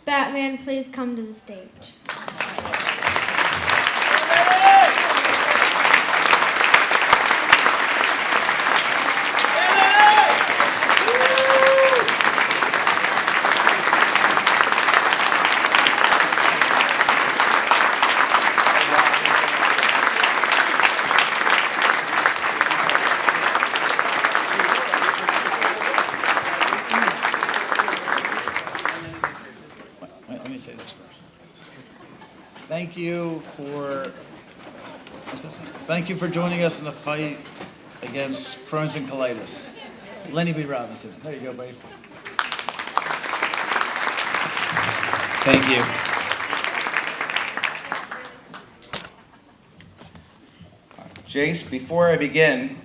Batman please come to the stage? Let me say this first. Thank you for joining us in the fight against Crohn's and colitis. Lenny B. Robinson. There you go, babe. Thank you. Jace, before I begin,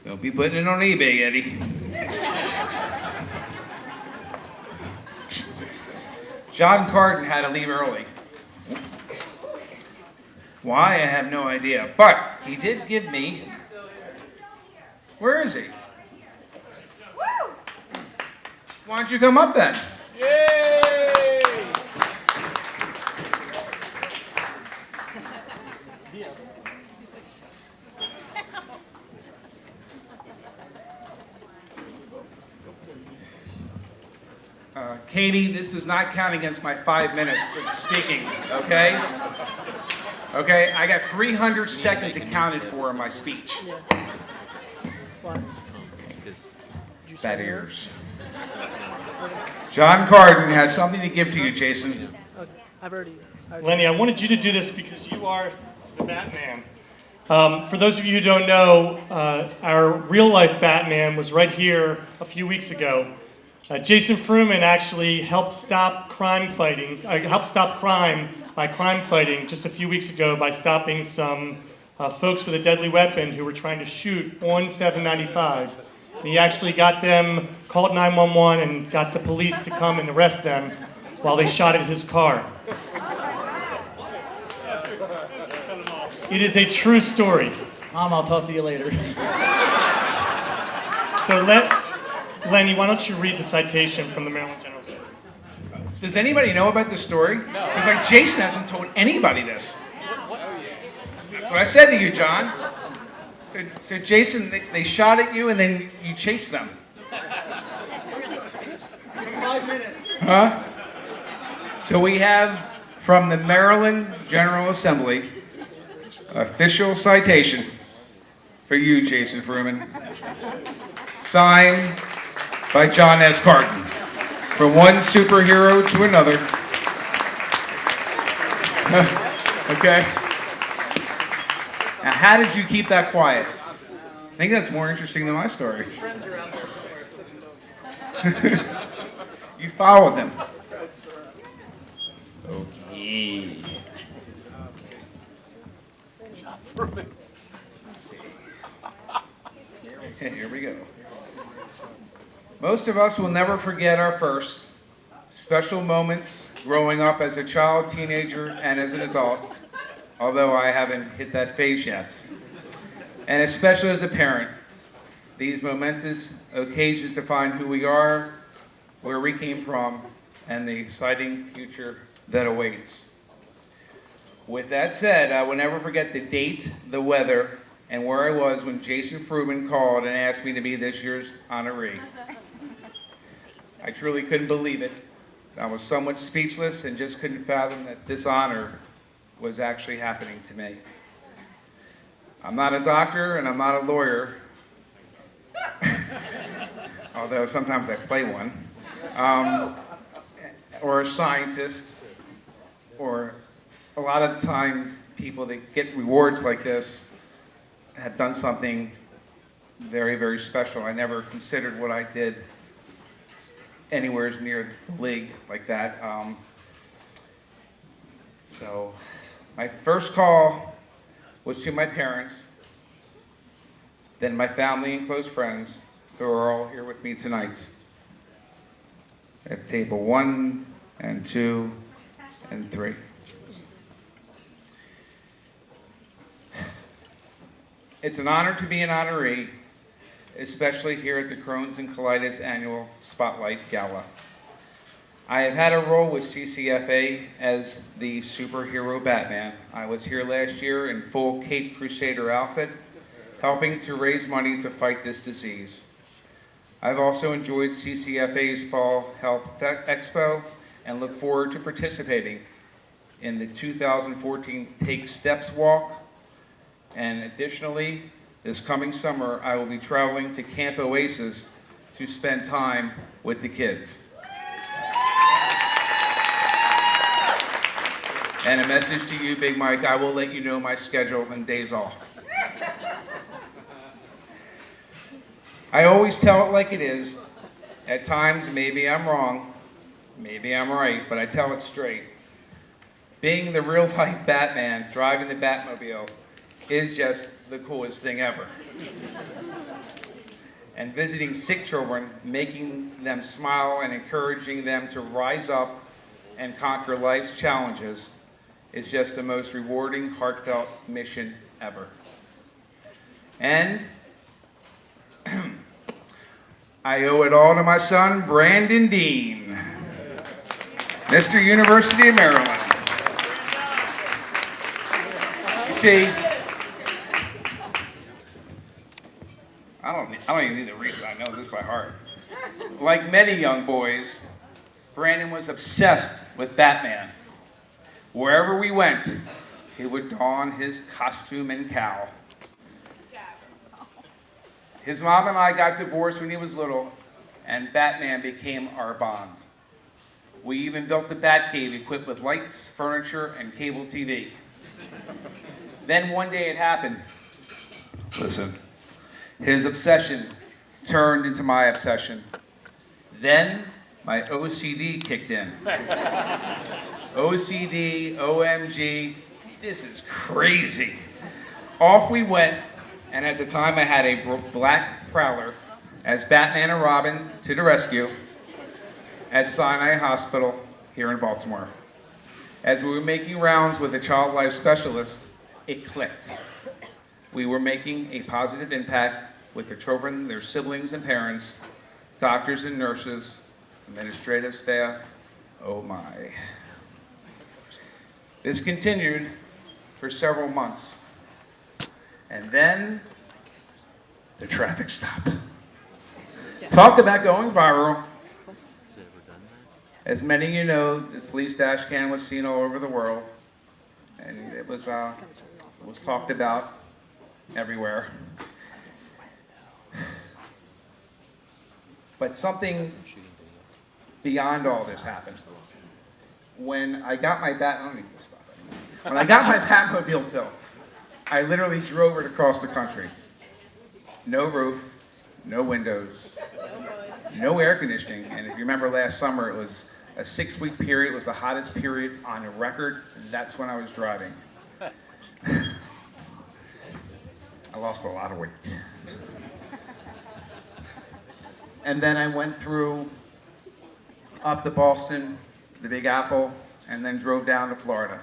don't be putting it on eBay, Eddie. John Carden had to leave early. Why, I have no idea. But he did give me... Where is he? Why don't you come up then? Yay! Katie, this does not count against my 5 minutes of speaking, okay? Okay, I got 300 seconds accounted for in my speech. Bad ears. John Carden has something to give to you, Jason. Lenny, I wanted you to do this because you are the Batman. For those of you who don't know, our real-life Batman was right here a few weeks ago. Jason Fruman actually helped stop crime by crime fighting just a few weeks ago by stopping some folks with a deadly weapon who were trying to shoot on 795. And he actually got them, called 911 and got the police to come and arrest them while they shot at his car. It is a true story. Mom, I'll talk to you later. So Lenny, why don't you read the citation from the Maryland General Assembly? Does anybody know about this story? No. Because like Jason hasn't told anybody this. That's what I said to you, John. So Jason, they shot at you and then you chased them. 5 minutes. Huh? So we have from the Maryland General Assembly, official citation for you, Jason Fruman. Signed by John S. Carden. From one superhero to another. Okay? Now, how did you keep that quiet? I think that's more interesting than my story. You followed him. Okay. Here we go. Most of us will never forget our first special moments growing up as a child, teenager, and as an adult, although I haven't hit that phase yet. And especially as a parent, these momentous occasions define who we are, where we came from, and the exciting future that awaits. With that said, I will never forget the date, the weather, and where I was when Jason Fruman called and asked me to be this year's honoree. I truly couldn't believe it. I was somewhat speechless and just couldn't fathom that this honor was actually happening to me. I'm not a doctor and I'm not a lawyer, although sometimes I play one, or a scientist, or a lot of times people that get rewards like this have done something very, very special. I never considered what I did anywhere near the league like that. So my first call was to my parents, then my family and close friends who are all here with me tonight at table 1 and 2 and 3. It's an honor to be an honoree, especially here at the Crohn's and Colitis Annual Spotlight Gala. I have had a role with CCFA as the superhero Batman. I was here last year in full Cape Crusader outfit, helping to raise money to fight this disease. I've also enjoyed CCFA's Fall Health Expo and look forward to participating in the 2014 Take Steps Walk. And additionally, this coming summer, I will be traveling to Camp Oasis to spend time with the kids. And a message to you, Big Mike, I will let you know my schedule and days off. I always tell it like it is. At times, maybe I'm wrong, maybe I'm right, but I tell it straight. Being the real-life Batman, driving the Batmobile, is just the coolest thing ever. And visiting sick children, making them smile and encouraging them to rise up and conquer life's challenges is just the most rewarding, heartfelt mission ever. And I owe it all to my son, Brandon Dean, Mr. University of Maryland. You see, I don't even need to read it. I know this by heart. Like many young boys, Brandon was obsessed with Batman. Wherever we went, he would don his costume and cowl. His mom and I got divorced when he was little, and Batman became our bond. We even built the Batcave equipped with lights, furniture, and cable TV. Then one day it happened. Listen. His obsession turned into my obsession. Then my OCD kicked in. OCD, OMG, this is crazy. Off we went, and at the time I had a black Prowler as Batman and Robin to the rescue at Sinai Hospital here in Baltimore. As we were making rounds with a child life specialist, it clicked. We were making a positive impact with the children, their siblings and parents, doctors and nurses, administrative staff, oh my. This continued for several months. And then, the traffic stop. Talk about going viral. As many of you know, the police dash cam was seen all over the world. And it was talked about everywhere. But something beyond all this happened. When I got my When I got my Batmobile built, I literally drove it across the country. No roof, no windows, no air conditioning. And if you remember last summer, it was a 6-week period. It was the hottest period on record. That's when I was driving. I lost a lot of weight. And then I went through up to Boston, the Big Apple, and then drove down to Florida.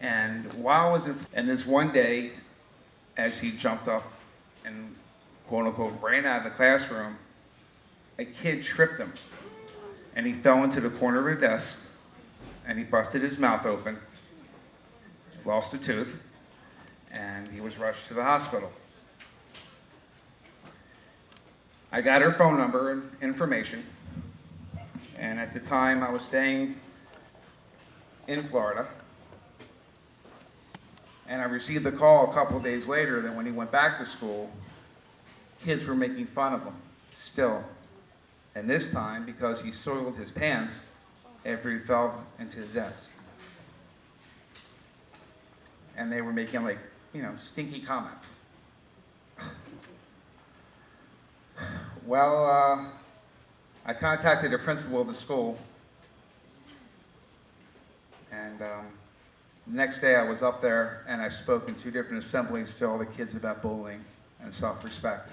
And while I was and this one day, as he jumped up and quote unquote ran out of the classroom, a kid tripped him. And he fell into the corner of a desk, and he busted his mouth open, lost a tooth, and he was rushed to the hospital. I got her phone number and information, and at the time I was staying in Florida, and I received a call a couple of days later that when he went back to school, kids were making fun of him still. And this time, because he soiled his pants after he fell into the desk. And they were making stinky comments. Well, I contacted the principal of the school, and the next day I was up there and I spoke in 2 different assemblies to all the kids about bullying and self-respect.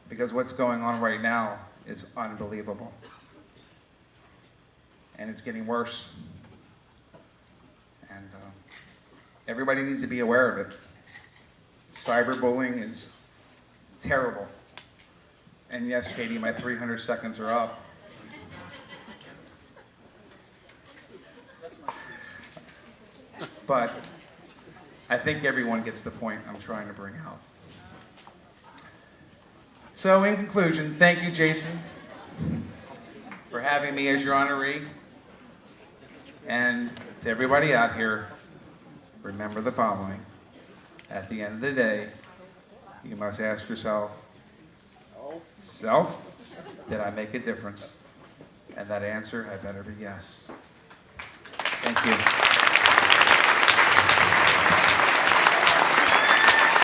Because what's going on right now is unbelievable. And it's getting worse. And everybody needs to be aware of it. cyberbullying is terrible. And yes, Katie, my 300 seconds are up. But I think everyone gets the point I'm trying to bring out. So in conclusion, thank you, Jason, for having me as your honoree. And to everybody out here, remember the following. At the end of the day, you must ask yourself, self, did I make a difference? And that answer had better be yes. Thank you.